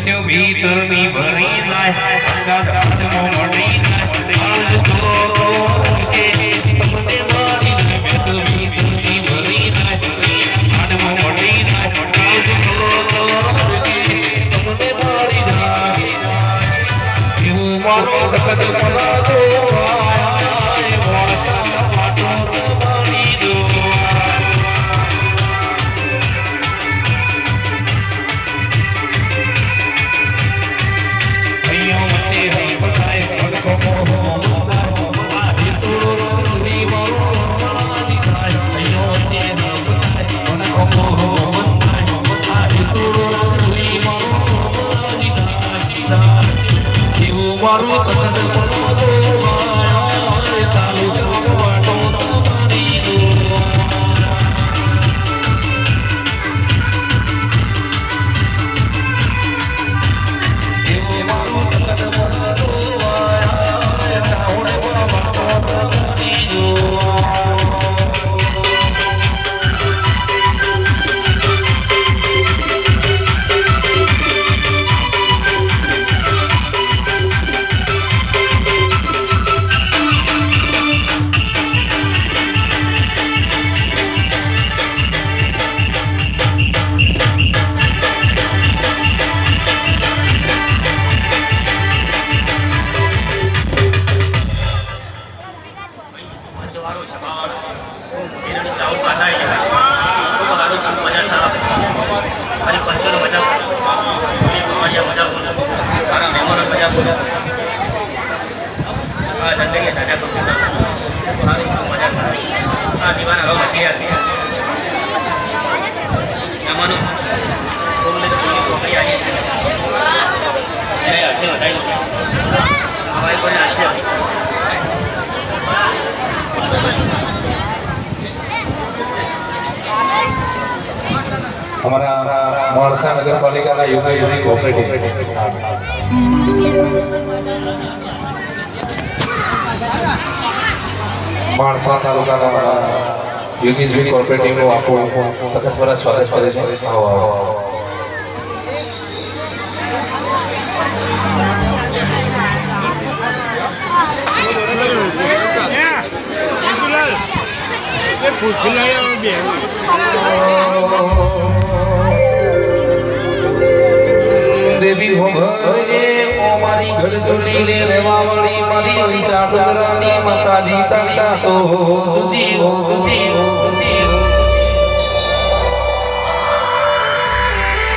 त्यो भीतरनी भरी नाय अंगा दासमो मडी नाय जो के तमने मारी नाय त्यो भीतरनी भरी नाय आडमो मडी नाय जो के तमने मारी नाय यो मारो तकद पला दो आय वासा पाटो मारी दो हमारा मोरसा नगर पालिका का युगी कोऑपरेटिव मोरसा तालुका का युगी कोऑपरेटिव को आपको तखत पर स्वागत करे છે आओ देवी हो भजे ओ मारी घर चोली ले रेवावड़ी मारी चाटुरानी माताजी ताता तो सुधी हो